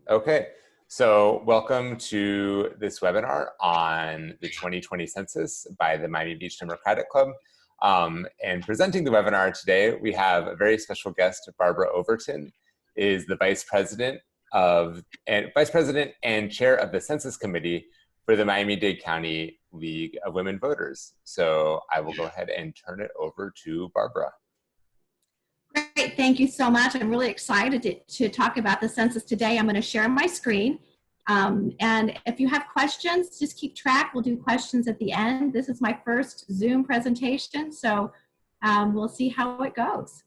Okay, so welcome to this webinar on the 2020 census by the Miami Beach Democratic Club. And presenting the webinar today, we have a very special guest, Barbara Overton, is the Vice President and Chair of the Census Committee for the Miami-Dade County League of Women Voters. So I will go ahead and turn it over to Barbara. Great, thank you so much. I'm really excited to talk about the census today. I'm going to share my screen. And if you have questions, just keep track. We'll do questions at the end. This is my first Zoom presentation, so we'll see how it goes.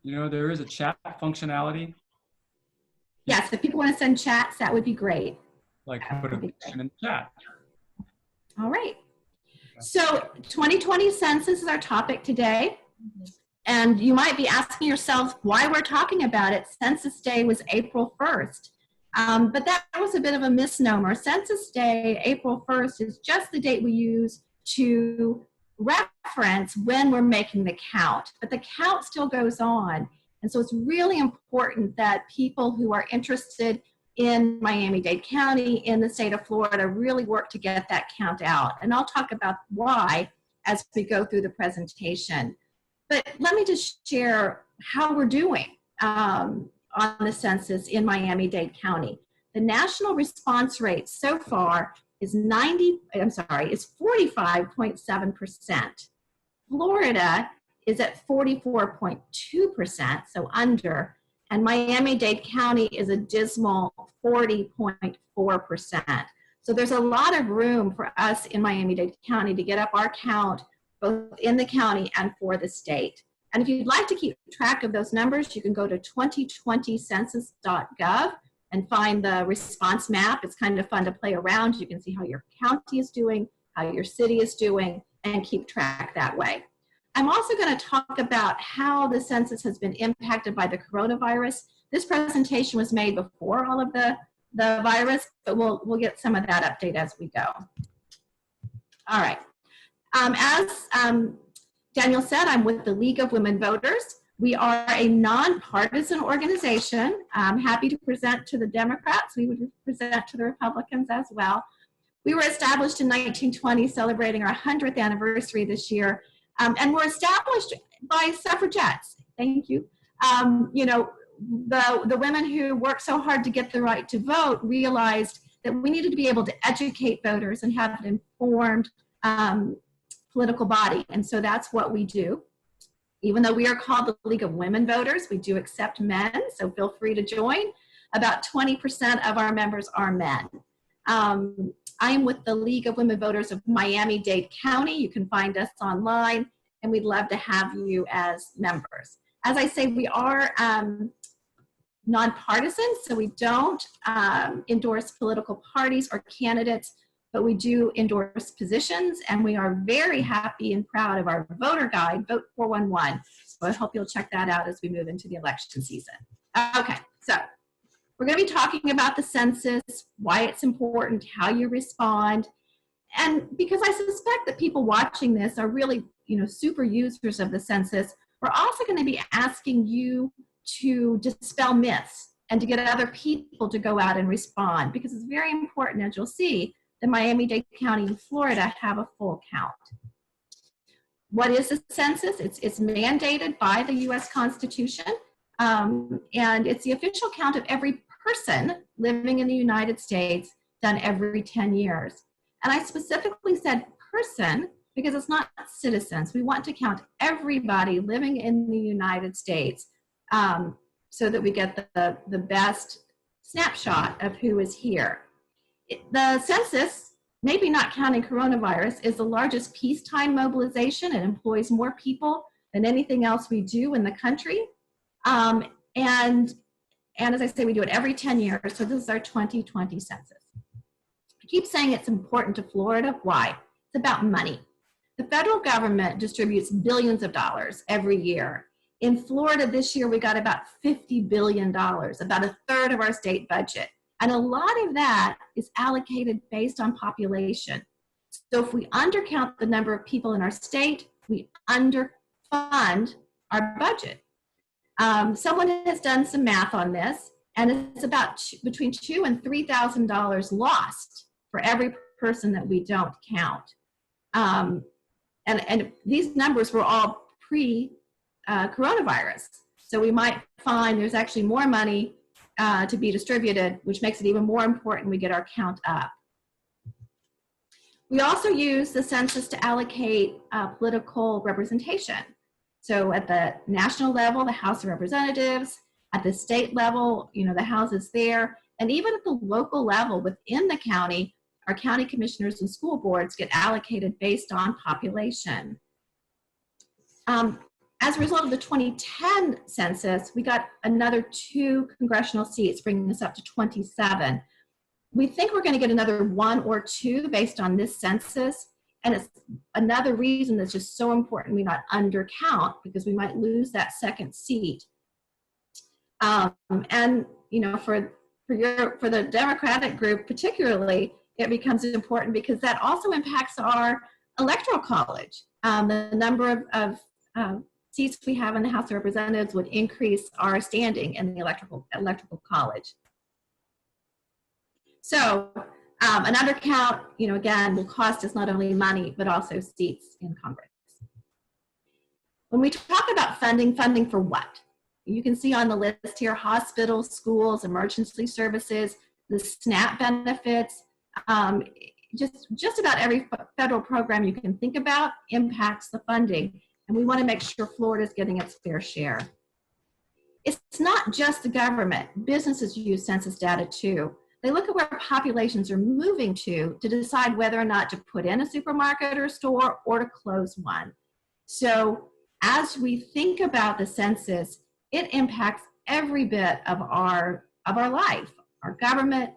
You know, there is a chat functionality. Yes, if people want to send chats, that would be great. Like put a question in the chat. All right. So 2020 census is our topic today. And you might be asking yourself why we're talking about it. Census Day was April 1st. But that was a bit of a misnomer. Census Day, April 1st, is just the date we use to reference when we're making the count. But the count still goes on. And so it's really important that people who are interested in Miami-Dade County, in the state of Florida, really work to get that count out. And I'll talk about why as we go through the presentation. But let me just share how we're doing on the census in Miami-Dade County. The national response rate so far is 45.7%. Florida is at 44.2%, so under, and Miami-Dade County is a dismal 40.4%. So there's a lot of room for us in Miami-Dade County to get up our count, both in the county and for the state. And if you'd like to keep track of those numbers, you can go to 2020census.gov and find the response map. It's kind of fun to play around. You can see how your county is doing, how your city is doing, and keep track that way. I'm also going to talk about how the census has been impacted by the coronavirus. This presentation was made before all of the virus, but we'll get some of that update as we go. All right. As Daniel said, I'm with the League of Women Voters. We are a nonpartisan organization. I'm happy to present to the Democrats. We would present to the Republicans as well. We were established in 1920, celebrating our 100th anniversary this year. And we're established by suffragettes. Thank you. You know, the women who worked so hard to get the right to vote realized that we needed to be able to educate voters and have an informed political body. And so that's what we do. Even though we are called the League of Women Voters, we do accept men, so feel free to join. About 20% of our members are men. I am with the League of Women Voters of Miami-Dade County. You can find us online, and we'd love to have you as members. As I say, we are nonpartisan, so we don't endorse political parties or candidates, but we do endorse positions, and we are very happy and proud of our voter guide, Vote 411. So I hope you'll check that out as we move into the election season. Okay, so we're going to be talking about the census, why it's important, how you respond, and because I suspect that people watching this are really, you know, super users of the census, we're also going to be asking you to dispel myths and to get other people to go out and respond, because it's very important, as you'll see, that Miami-Dade County and Florida have a full count. What is the census? It's mandated by the U.S. Constitution. And it's the official count of every person living in the United States done every 10 years. And I specifically said person because it's not citizens. We want to count everybody living in the United States so that we get the best snapshot of who is here. The census, maybe not counting coronavirus, is the largest peacetime mobilization. It employs more people than anything else we do in the country. And as I say, we do it every 10 years, so this is our 2020 census. I keep saying it's important to Florida. Why? It's about money. The federal government distributes billions of dollars every year. In Florida this year, we got about $50 billion, about a third of our state budget. And a lot of that is allocated based on population. So if we undercount the number of people in our state, we underfund our budget. Someone has done some math on this, and it's about between $2,000 and $3,000 lost for every person that we don't count. And these numbers were all pre-coronavirus. So we might find there's actually more money to be distributed, which makes it even more important we get our count up. We also use the census to allocate political representation. So at the national level, the House of Representatives, at the state level, the houses there, and even at the local level within the county, our county commissioners and school boards get allocated based on population. As a result of the 2010 census, we got another 2 congressional seats, bringing us up to 27. We think we're going to get another 1 or 2 based on this census, and it's another reason that's just so important we not undercount, because we might lose that second seat. And for the Democratic group particularly, it becomes important because that also impacts our electoral college. The number of seats we have in the House of Representatives would increase our standing in the electoral college. So an undercount, again, will cost us not only money, but also seats in Congress. When we talk about funding for what? You can see on the list here, hospitals, schools, emergency services, the SNAP benefits, just about every federal program you can think about impacts the funding. And we want to make sure Florida's getting its fair share. It's not just the government. Businesses use census data too. They look at where populations are moving to decide whether or not to put in a supermarket or store or to close one. So as we think about the census, it impacts every bit of our life, our government,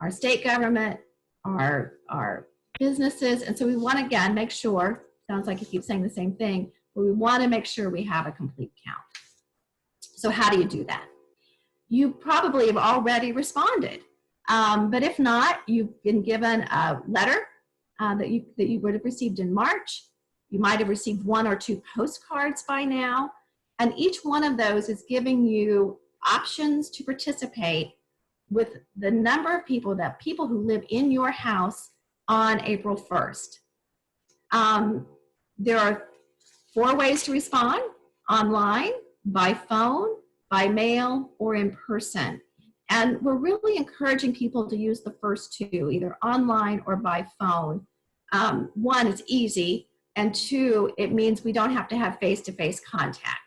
our state government, our businesses. And so we want to, again, make sure, sounds like you keep saying the same thing, but we want to make sure we have a complete count. So how do you do that? You probably have already responded. But if not, you've been given a letter that you would have received in March. You might have received 1 or 2 postcards by now. And each one of those is giving you options to participate with the number of people who live in your house on April 1st. There are 4 ways to respond: online, by phone, by mail, or in person. And we're really encouraging people to use the first 2, either online or by phone. 1, it's easy, and 2, it means we don't have to have face-to-face contact.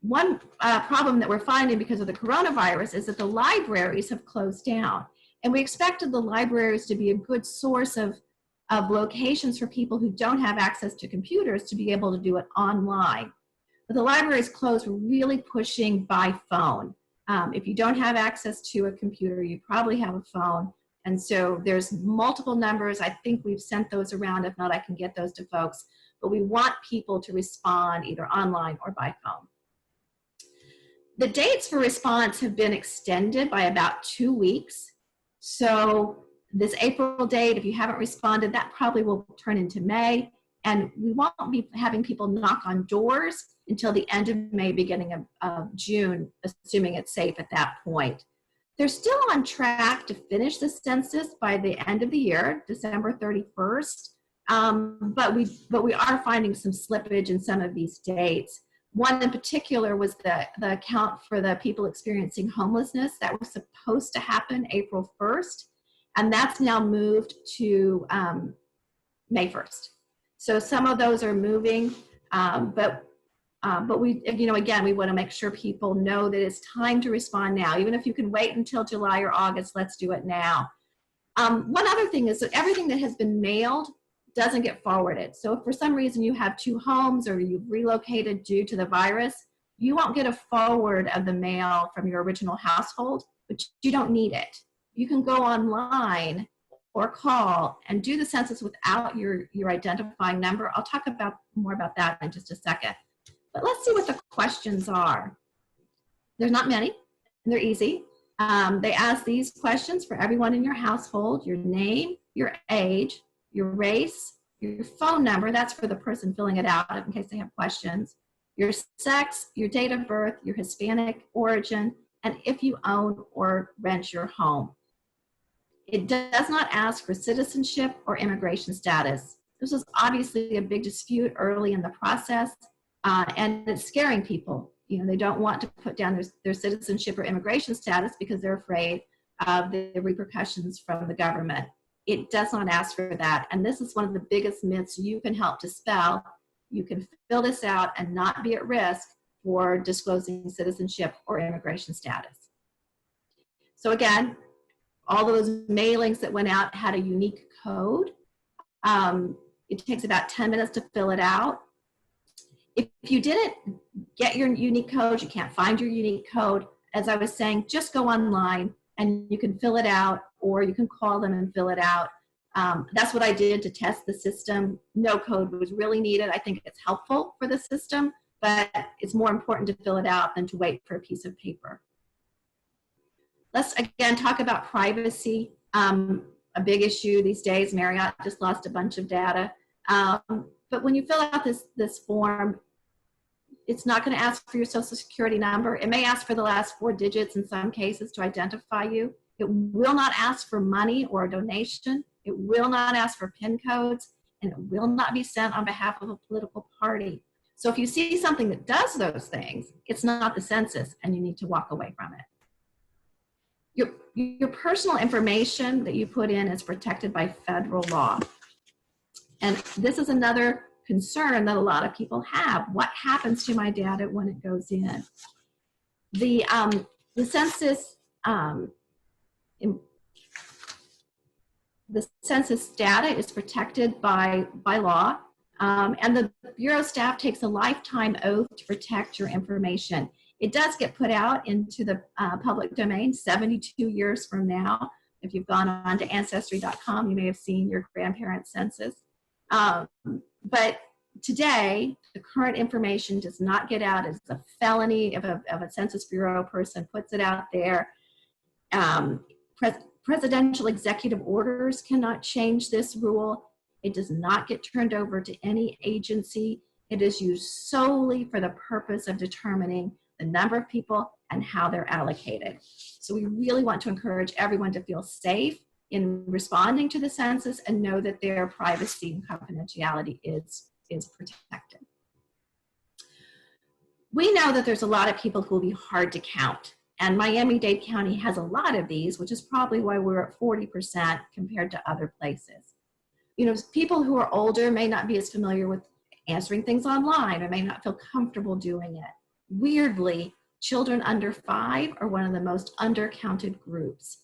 One problem that we're finding because of the coronavirus is that the libraries have closed down. And we expected the libraries to be a good source of locations for people who don't have access to computers to be able to do it online. But the libraries closed, we're really pushing by phone. If you don't have access to a computer, you probably have a phone. And so there's multiple numbers. I think we've sent those around. If not, I can get those to folks. But we want people to respond either online or by phone. The dates for response have been extended by about 2 weeks. So this April date, if you haven't responded, that probably will turn into May. And we won't be having people knock on doors until the end of May, beginning of June, assuming it's safe at that point. They're still on track to finish the census by the end of the year, December 31st. But we are finding some slippage in some of these dates. One in particular was the count for the people experiencing homelessness that was supposed to happen April 1st, and that's now moved to May 1st. So some of those are moving, but we, again, we want to make sure people know that it's time to respond now. Even if you can wait until July or August, let's do it now. One other thing is that everything that has been mailed doesn't get forwarded. So if for some reason you have 2 homes or you've relocated due to the virus, you won't get a forward of the mail from your original household, but you don't need it. You can go online or call and do the census without your identifying number. I'll talk more about that in just a second. But let's see what the questions are. There's not many, and they're easy. They ask these questions for everyone in your household: your name, your age, your race, your phone number, that's for the person filling it out in case they have questions, your sex, your date of birth, your Hispanic origin, and if you own or rent your home. It does not ask for citizenship or immigration status. This was obviously a big dispute early in the process, and it's scaring people. You know, they don't want to put down their citizenship or immigration status because they're afraid of the repercussions from the government. It does not ask for that, and this is one of the biggest myths you can help dispel. You can fill this out and not be at risk for disclosing citizenship or immigration status. So again, all those mailings that went out had a unique code. It takes about 10 minutes to fill it out. If you didn't get your unique code, you can't find your unique code, as I was saying, just go online and you can fill it out, or you can call them and fill it out. That's what I did to test the system. No code was really needed. I think it's helpful for the system, but it's more important to fill it out than to wait for a piece of paper. Let's again talk about privacy, a big issue these days. Marriott just lost a bunch of data. But when you fill out this form, it's not going to ask for your social security number. It may ask for the last 4 digits in some cases to identify you. It will not ask for money or a donation. It will not ask for PIN codes, and it will not be sent on behalf of a political party. So if you see something that does those things, it's not the census, and you need to walk away from it. Your personal information that you put in is protected by federal law. And this is another concern that a lot of people have. What happens to my data when it goes in? The census, the census data is protected by law, and the Bureau staff takes a lifetime oath to protect your information. It does get put out into the public domain 72 years from now. If you've gone on to Ancestry.com, you may have seen your grandparents' census. But today, the current information does not get out. It's a felony if a Census Bureau person puts it out there. Presidential executive orders cannot change this rule. It does not get turned over to any agency. It is used solely for the purpose of determining the number of people and how they're allocated. So we really want to encourage everyone to feel safe in responding to the census and know that their privacy and confidentiality is protected. We know that there's a lot of people who will be hard to count, and Miami-Dade County has a lot of these, which is probably why we're at 40% compared to other places. You know, people who are older may not be as familiar with answering things online or may not feel comfortable doing it. Weirdly, children under 5 are one of the most undercounted groups.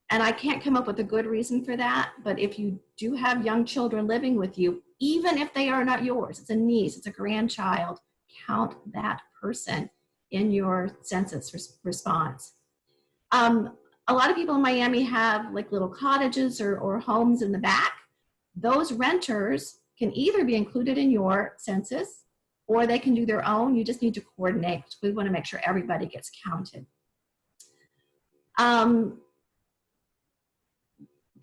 And I can't come up with a good reason for that, but if you do have young children living with you, even if they are not yours, it's a niece, it's a grandchild, count that person in your census response. A lot of people in Miami have like little cottages or homes in the back. Those renters can either be included in your census or they can do their own. You just need to coordinate. We want to make sure everybody gets counted.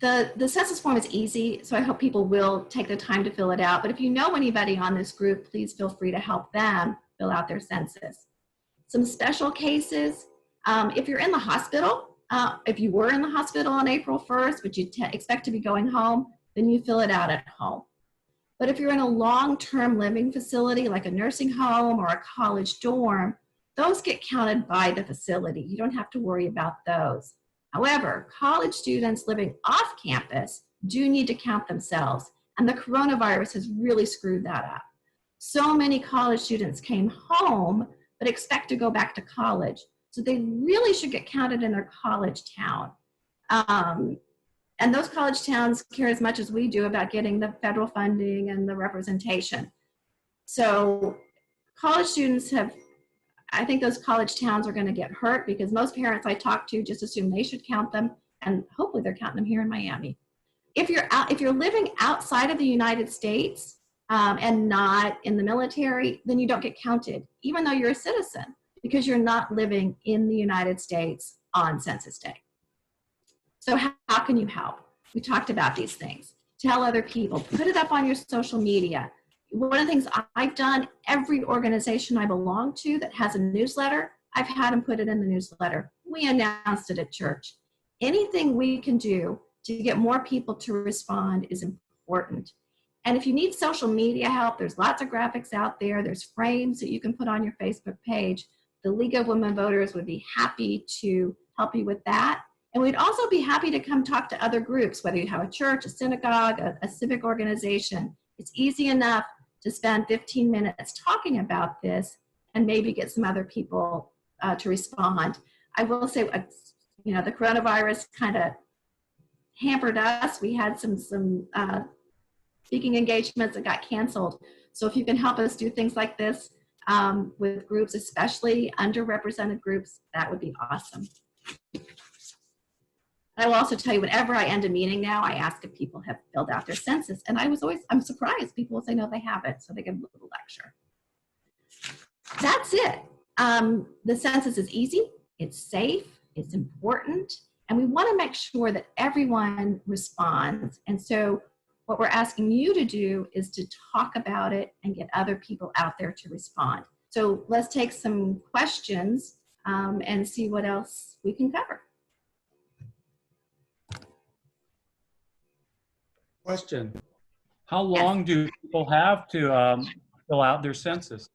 The census form is easy, so I hope people will take the time to fill it out. But if you know anybody on this group, please feel free to help them fill out their census. Some special cases, if you're in the hospital, if you were in the hospital on April 1st, but you expect to be going home, then you fill it out at home. But if you're in a long-term living facility, like a nursing home or a college dorm, those get counted by the facility. You don't have to worry about those. However, college students living off campus do need to count themselves, and the coronavirus has really screwed that up. So many college students came home but expect to go back to college, so they really should get counted in their college town. And those college towns care as much as we do about getting the federal funding and the representation. So college students have, I think those college towns are going to get hurt because most parents I talk to just assume they should count them, and hopefully they're counting them here in Miami. If you're living outside of the United States and not in the military, then you don't get counted, even though you're a citizen, because you're not living in the United States on Census Day. So how can you help? We talked about these things. Tell other people, put it up on your social media. one of the things I've done, every organization I belong to that has a newsletter, I've had them put it in the newsletter. We announced it at church. Anything we can do to get more people to respond is important. And if you need social media help, there's lots of graphics out there. There's frames that you can put on your Facebook page. The League of Women Voters would be happy to help you with that. And we'd also be happy to come talk to other groups, whether you have a church, a synagogue, a civic organization. It's easy enough to spend 15 minutes talking about this and maybe get some other people to respond. I will say, you know, the coronavirus kind of hampered us. We had some speaking engagements that got canceled. So if you can help us do things like this with groups, especially underrepresented groups, that would be awesome. I will also tell you, whenever I end a meeting now, I ask if people have filled out their census. And I'm surprised. People will say, no, they haven't. So they give a little lecture. That's it. The census is easy. It's safe. It's important. And we want to make sure that everyone responds. And so what we're asking you to do is to talk about it and get other people out there to respond. So let's take some questions and see what else we can cover. Question. How long do people have to fill out their census?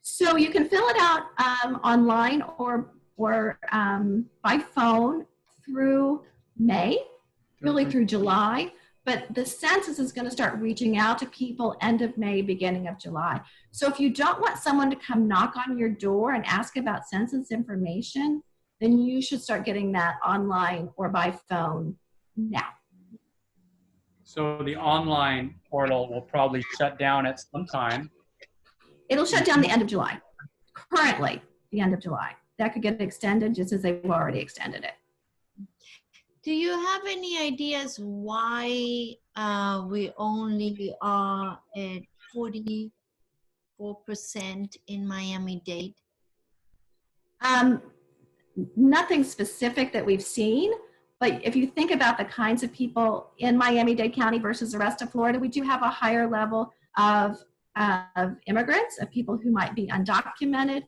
So you can fill it out online or by phone through May, really through July. But the census is going to start reaching out to people end of May, beginning of July. So if you don't want someone to come knock on your door and ask about census information, then you should start getting that online or by phone now. So the online portal will probably shut down at some time. It'll shut down the end of July. Currently, the end of July. That could get extended just as they've already extended it. Do you have any ideas why we only are at 44% in Miami-Dade? Nothing specific that we've seen, but if you think about the kinds of people in Miami-Dade County versus the rest of Florida, we do have a higher level of immigrants, of people who might be undocumented,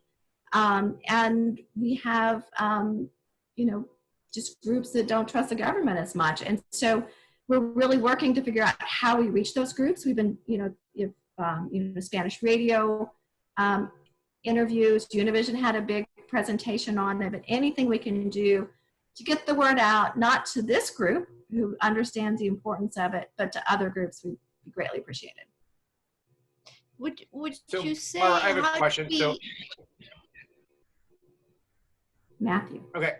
and we have, you know, just groups that don't trust the government as much. And so we're really working to figure out how we reach those groups. We've been, Spanish radio interviews. Univision had a big presentation on it, but anything we can do to get the word out, not to this group who understands the importance of it, but to other groups, would be greatly appreciated. Would So, you say? Laura, I have a question. Matthew. Okay.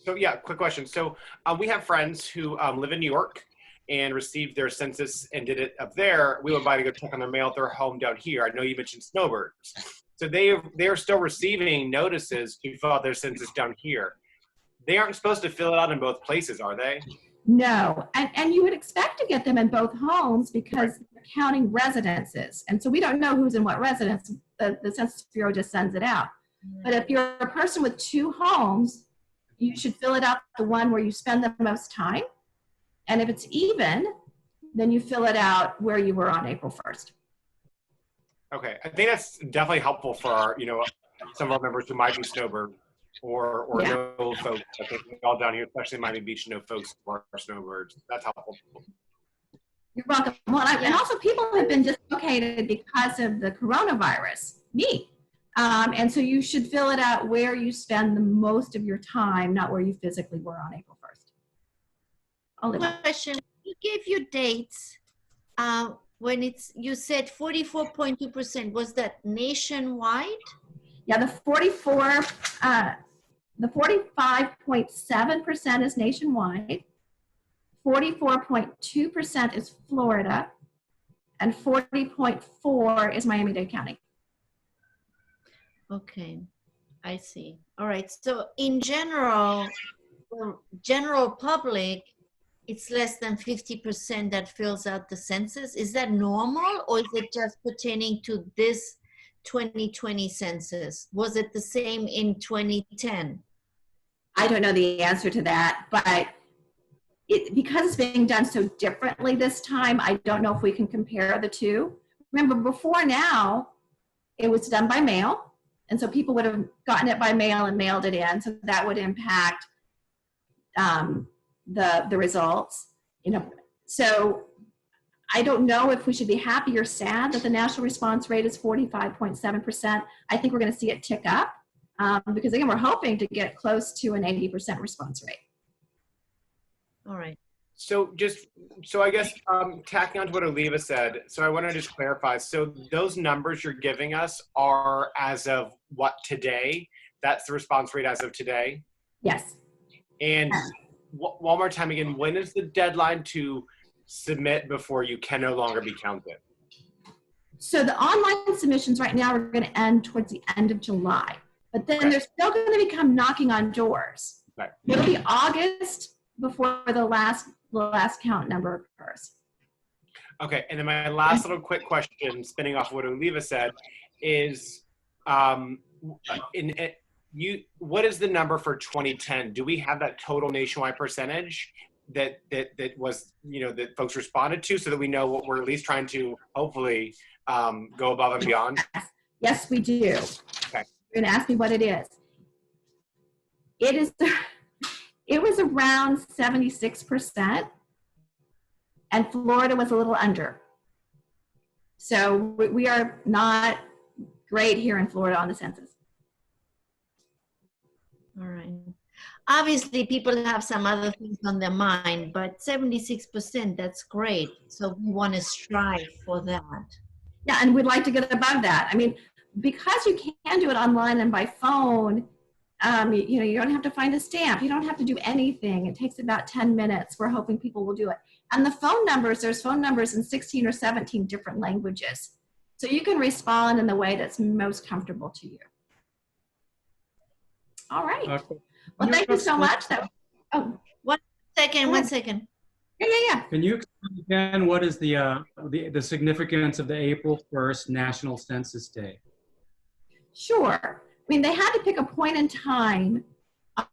So yeah, quick question. So we have friends who live in New York and received their census and did it up there. We would buy to go check on their mail at their home down here. I know you mentioned snowbirds. So they are still receiving notices to fill out their census down here. They aren't supposed to fill it out in both places, are they? No, and you would expect to get them in both homes because they're counting residences. And so we don't know who's in what residence. The Census Bureau just sends it out. But if you're a person with two homes, you should fill it out the one where you spend the most time. And if it's even, then you fill it out where you were on April 1st. Okay, I think that's definitely helpful for our, some of our members who might be snowbird or know folks. I think all down here, especially in Miami Beach, know folks who are snowbirds. That's helpful. You're welcome. Well, and also people have been dislocated because of the coronavirus. And so you should fill it out where you spend the most of your time, not where you physically were on April 1st. Question, you gave your dates when you said 44.2%, was that nationwide? Yeah, the 45.7% is nationwide, 44.2% is Florida, and 40.4% is Miami-Dade County. Okay, I see. All right, so in general, for general public, it's less than 50% that fills out the census. Is that normal, or is it just pertaining to this 2020 census? Was it the same in 2010? I don't know the answer to that, but because it's being done so differently this time, I don't know if we can compare the two. remember before now, it was done by mail. And so people would have gotten it by mail and mailed it in. So that would impact the results. So I don't know if we should be happy or sad that the national response rate is 45.7%. I think we're going to see it tick up because, again, we're hoping to get close to an 80% response rate. All right. So I guess tacking on to what Oliva said, so I want to just clarify. So those numbers you're giving us are as of what, today? That's the response rate as of today? Yes. And one more time again, when is the deadline to submit before you can no longer be counted? So the online submissions right now are going to end towards the end of July, but then they're still going to become knocking on doors. Right. It'll be August before the last count number occurs. Okay, and then my last little quick question, spinning off what Oliva said, is what is the number for 2010? Do we have that total nationwide percentage that was, that folks responded to, so that we know what we're at least trying to hopefully go above and beyond? Yes, we do. Okay. You're going to ask me what it is. It was around 76%, and Florida was a little under. So we are not great here in Florida on the census. All right. Obviously, people have some other things on their mind, but 76%, that's great. So we want to strive for that. Yeah, and we'd like to get above that. I mean, because you can do it online and by phone, you don't have to find a stamp. You don't have to do anything. It takes about 10 minutes. We're hoping people will do it. And the phone numbers, there's phone numbers in 16 or 17 different languages. So you can respond in the way that's most comfortable to you. All right. Okay. Well, thank you so much. One second. Yeah. Can you explain again what is the significance of the April 1st National Census Day? Sure. I mean, they had to pick a point in time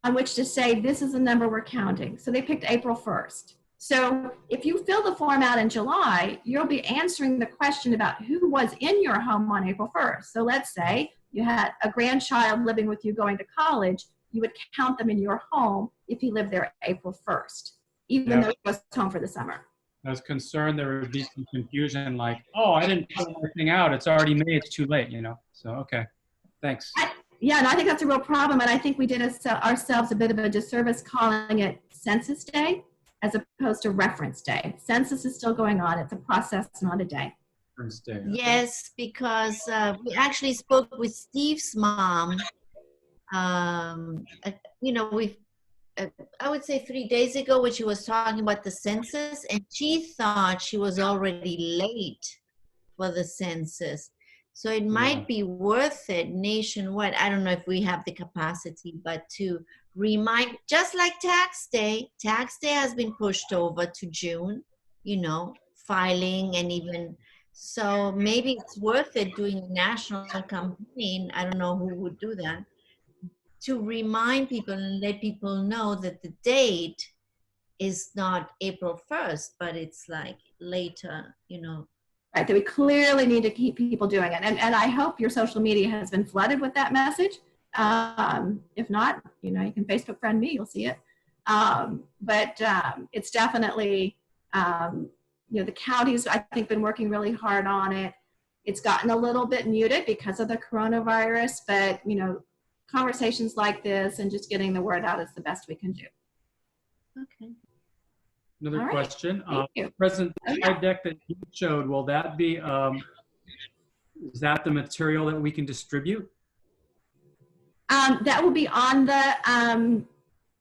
on which to say, this is the number we're counting. So they picked April 1st. So if you fill the form out in July, you'll be answering the question about who was in your home on April 1st. So let's say you had a grandchild living with you going to college, you would count them in your home if he lived there April 1st, even though he was home for the summer. I was concerned there would be some confusion, like, oh, I didn't fill everything out. It's already May. It's too late, So, okay. Thanks. Yeah, and I think that's a real problem, and I think we did ourselves a bit of a disservice calling it Census Day as opposed to Reference Day. Census is still going on. It's a process, not a day. Reference Day. Yes, because we actually spoke with Steve's mom. I would say 3 days ago, when she was talking about the census, and she thought she was already late for the census. So it might be worth it nationwide. I don't know if we have the capacity, but to remind, just like tax day has been pushed over to June, filing and even, so maybe it's worth it doing a national campaign. I don't know who would do that, to remind people and let people know that the date is not April 1st, but it's like later, Right, that we clearly need to keep people doing it. And I hope your social media has been flooded with that message. If not, you can Facebook friend me, you'll see it. But it's definitely, the counties, I think, been working really hard on it. It's gotten a little bit muted because of the coronavirus, but, conversations like this and just getting the word out is the best we can do. Okay. Another question. You. Present slide deck that you showed, will that be, is that the material that we can distribute? That will be on the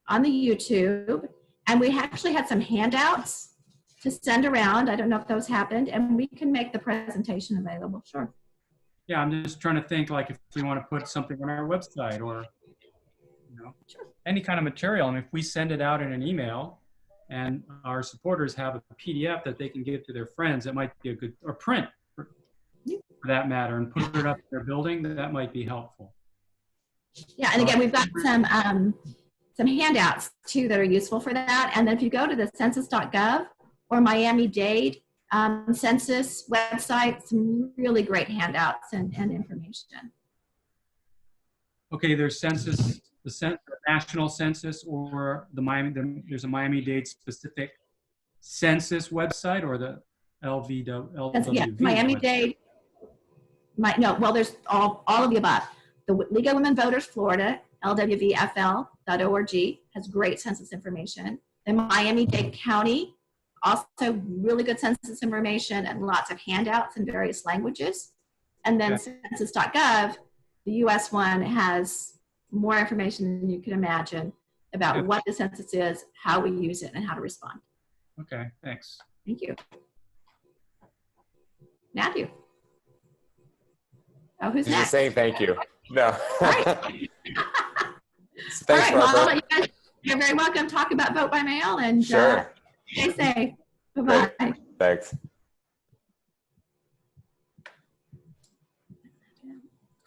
YouTube, and we actually had some handouts to send around. I don't know if those happened, and we can make the presentation available. Sure. Yeah, I'm just trying to think, like, if we want to put something on our website or, Sure. any kind of material. And if we send it out in an email, and our supporters have a PDF that they can give to their friends, that might be a good, or print for that matter, and put it up in their building, that might be helpful. Yeah, and again, we've got some handouts too that are useful for that. And then if you go to the census.gov or Miami-Dade Census website, some really great handouts and information. Okay, there's census, the national census, or there's a Miami-Dade specific census website, or the LWV Yeah, Miami-Dade. Well, there's all of the above. The League of Women Voters Florida, lwvfl.org, has great census information. The Miami-Dade County, also really good census information and lots of handouts in various languages. And then census.gov, the US one, has more information than you can imagine about what the census is, how we use it, and how to respond. Okay, thanks. Thank you. Matthew. Oh, who's He's next? just saying thank you. No. All right. Thanks, All right, well, I'll Barbara. let you guys, you're very welcome. Talk about vote by mail and Sure. stay safe. Bye-bye. Great. Thanks.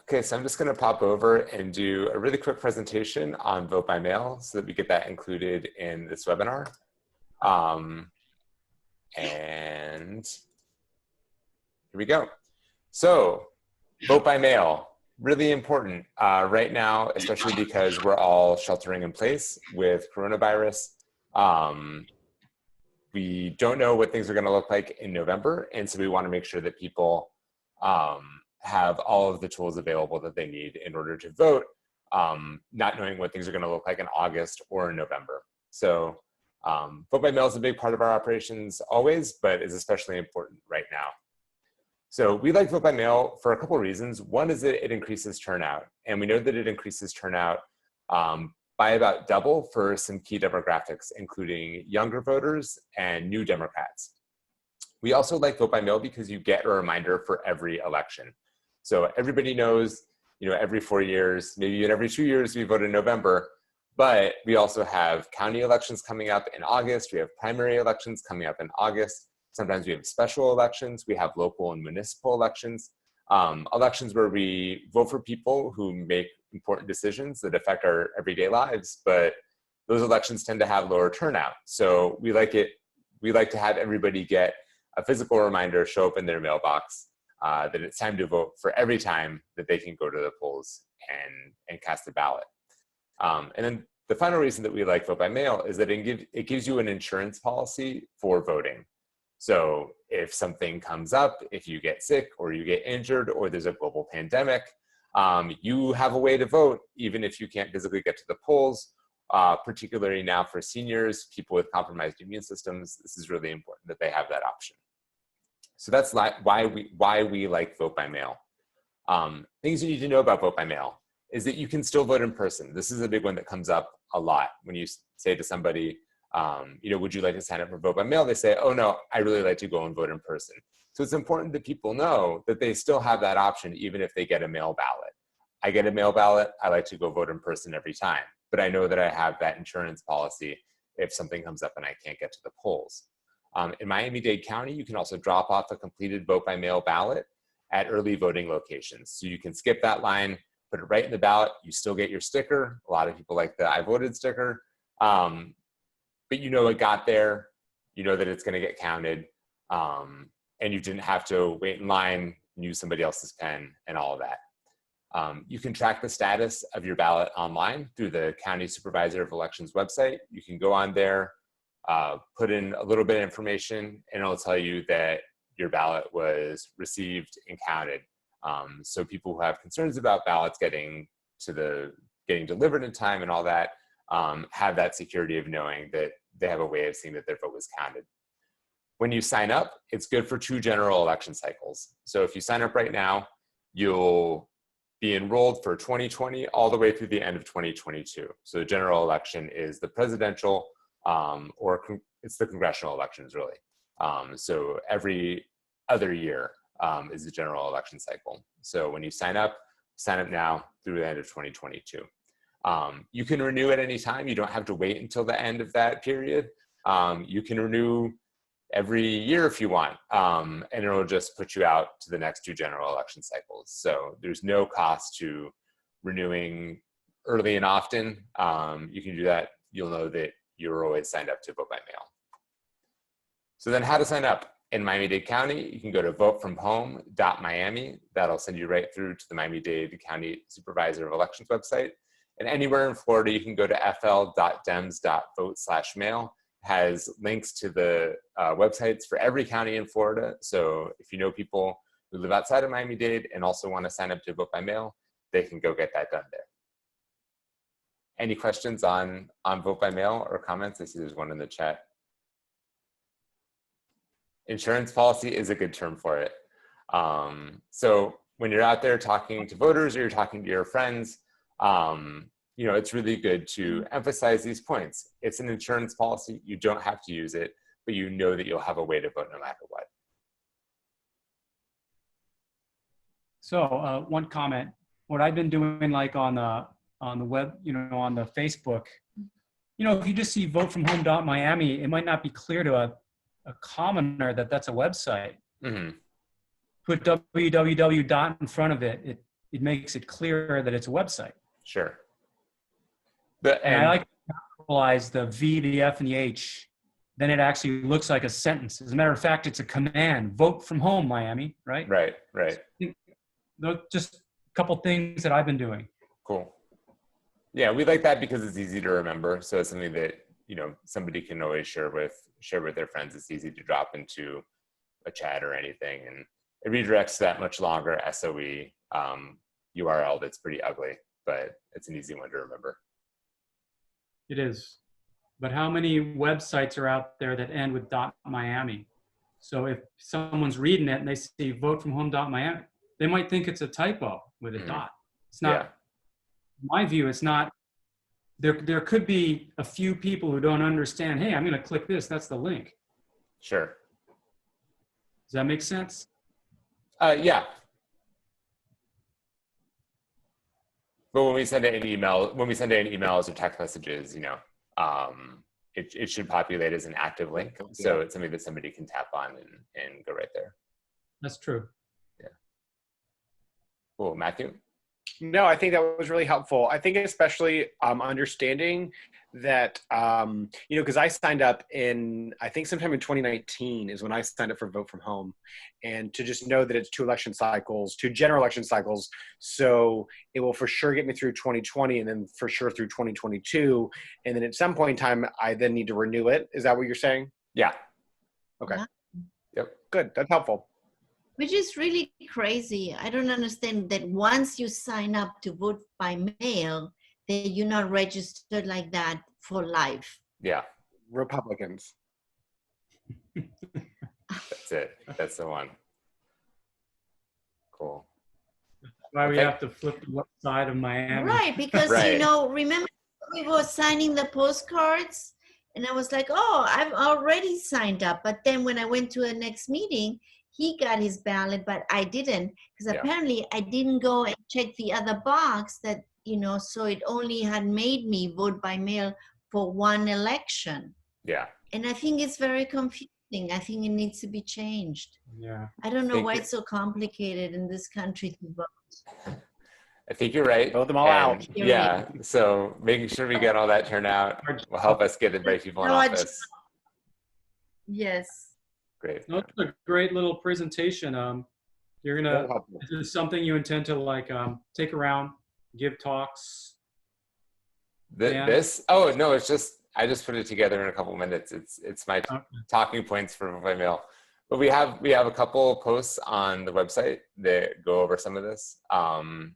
Okay, so I'm just going to pop over and do a really quick presentation on vote by mail so that we get that included in this webinar. And here we go. So vote by mail, really important right now, especially because we're all sheltering in place with coronavirus. We don't know what things are going to look like in November, and so we want to make sure that people have all of the tools available that they need in order to vote, not knowing what things are going to look like in August or in November. So vote by mail is a big part of our operations always, but is especially important right now. So we like vote by mail for a couple of reasons. One is that it increases turnout, and we know that it increases turnout by about double for some key demographics, including younger voters and new Democrats. We also like vote by mail because you get a reminder for every election. So everybody knows, every 4 years, maybe even every 2 years, we vote in November, but we also have county elections coming up in August. We have primary elections coming up in August. Sometimes we have special elections. We have local and municipal elections, elections where we vote for people who make important decisions that affect our everyday lives, but those elections tend to have lower turnout. So we like to have everybody get a physical reminder show up in their mailbox that it's time to vote for every time that they can go to the polls and cast a ballot. And then the final reason that we like vote by mail is that it gives you an insurance policy for voting. So if something comes up, if you get sick or you get injured or there's a global pandemic, you have a way to vote even if you can't physically get to the polls, particularly now for seniors, people with compromised immune systems. This is really important that they have that option. So that's why we like vote by mail. Things you need to know about vote by mail is that you can still vote in person. This is a big one that comes up a lot when you say to somebody, would you like to sign up for vote by mail? They say, oh no, I really like to go and vote in person. So it's important that people know that they still have that option even if they get a mail ballot. I get a mail ballot, I like to go vote in person every time, but I know that I have that insurance policy if something comes up and I can't get to the polls. In Miami-Dade County, you can also drop off a completed vote by mail ballot at early voting locations. So you can skip that line, put it right in the ballot, you still get your sticker. A lot of people like the I voted sticker, but it got there, you know that it's gonna get counted, and you didn't have to wait in line and use somebody else's pen and all of that. You can track the status of your ballot online through the County Supervisor of Elections website. You can go on there, put in a little bit of information, and it'll tell you that your ballot was received and counted. So people who have concerns about ballots getting delivered in time and all that have that security of knowing that they have a way of seeing that their vote was counted. When you sign up, it's good for 2 general election cycles. So if you sign up right now, you'll be enrolled for 2020 all the way through the end of 2022. So the general election is the presidential it's the congressional elections really. So every other year is the general election cycle. So when you sign up now through the end of 2022. You can renew at any time. You don't have to wait until the end of that period. You can renew every year if you want, and it'll just put you out to the next 2 general election cycles. So there's no cost to renewing early and often. You can do that. You'll know that you're always signed up to vote by mail. So then how to sign up. in Miami-Dade County, you can go to votefromhome.miami. That'll send you right through to the Miami-Dade County Supervisor of Elections website. And anywhere in Florida, you can go to fl.dems.vote/mail. Has links to the websites for every county in Florida. So if you know people who live outside of Miami-Dade and also want to sign up to vote by mail, they can go get that done there. Any questions on vote by mail or comments? I see there's one in the chat. Insurance policy is a good term for it. So when you're out there talking to voters or you're talking to your friends, you know, it's really good to emphasize these points. It's an insurance policy. You don't have to use it, but you know that you'll have a way to vote no matter what. So one comment, what I've been doing like on the web, you know, on the Facebook, you know, if you just see votefromhome.miami, it might not be clear to a commoner that that's a website. Mm-hmm. Put www dot in front of it, it makes it clear that it's a website. Sure. And I like to capitalize the V, the F, and the H. Then it actually looks like a sentence. As a matter of fact, it's a command. Vote from home, Miami, right? Right, right. Just a couple things that I've been doing. Cool. Yeah, we like that because it's easy to remember. So it's something that, you know, somebody can always share with their friends. It's easy to drop into a chat or anything. And it redirects to that much longer SOE URL that's pretty ugly, but it's an easy one to remember. It is. But how many websites are out there that end with .miami? So if someone's reading it and they see votefromhome.miami, they might think it's a typo with a dot. It's not. Yeah. In my view, it's not. There could be a few people who don't understand, hey, I'm going to click this. That's the link. Sure. Does that make sense? Yeah. But when we send in emails or text messages, you know, it should populate as an active link. So it's something that somebody can tap on and go right there. That's true. Yeah. Cool. Matthew? No, I think that was really helpful. I think especially understanding that, you know, because I signed up I think sometime in 2019 is when I signed up for Vote From Home. And to just know that it's 2 general election cycles. So it will for sure get me through 2020 and then for sure through 2022. And then at some point in time, I then need to renew it. Is that what you're saying? Yeah. Okay. Yeah. Yep. Good. That's helpful. Which is really crazy. I don't understand that once you sign up to vote by mail, that you're not registered like that for life. Yeah. Republicans. That's it. That's the one. Cool. Why we have to flip the left side of Miami. Right, because, Right. you know, remember we were signing the postcards and I was like, oh, I've already signed up. But then when I went to a next meeting, he got his ballot, but I didn't, because apparently I didn't go and check the other box that, you know, so it only had made me vote by mail for one election. Yeah. And I think it's very confusing. I think it needs to be changed. Yeah. I don't know Thank why you. it's so complicated in this country to vote. I think you're right. Vote them all out. Yeah. So making sure we get all that turnout will help us get the right people in office. Yes. Great. No, it's a great little presentation. You're gonna. Is this something you intend to like take around, give talks? This? Oh no, it's just I just put it together in a couple minutes. It's my talking points for my mail. But we have a couple posts on the website that go over some of this. And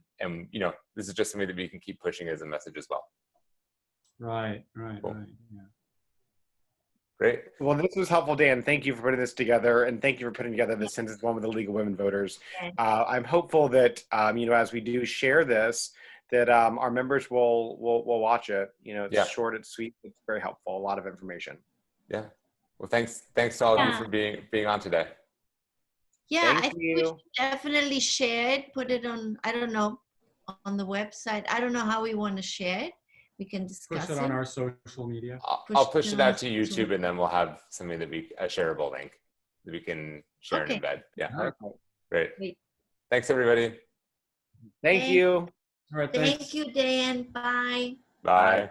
you know, this is just something that we can keep pushing as a message as well. Right. Cool. Right. Yeah. Great. Well, this was helpful, Dan. Thank you for putting this together, and thank you for putting together the Census Form with the League of Women Voters. I'm hopeful that you know, as we do share this, that our members will watch it. You know, it's short, it's sweet, it's very helpful. A lot of information. Yeah. Well, thanks to all of you for being on today. Yeah, Thank I think we you. should definitely share it, put it on, I don't know, on the website. I don't know how we want to share it. We can discuss Push it on our social media. I'll push it out to YouTube, and then we'll have something that a shareable link that we can share and embed. Yeah. All right. Great. Thanks, everybody. Thank you. All right. Thanks. Thank you, Dan. Bye. Bye.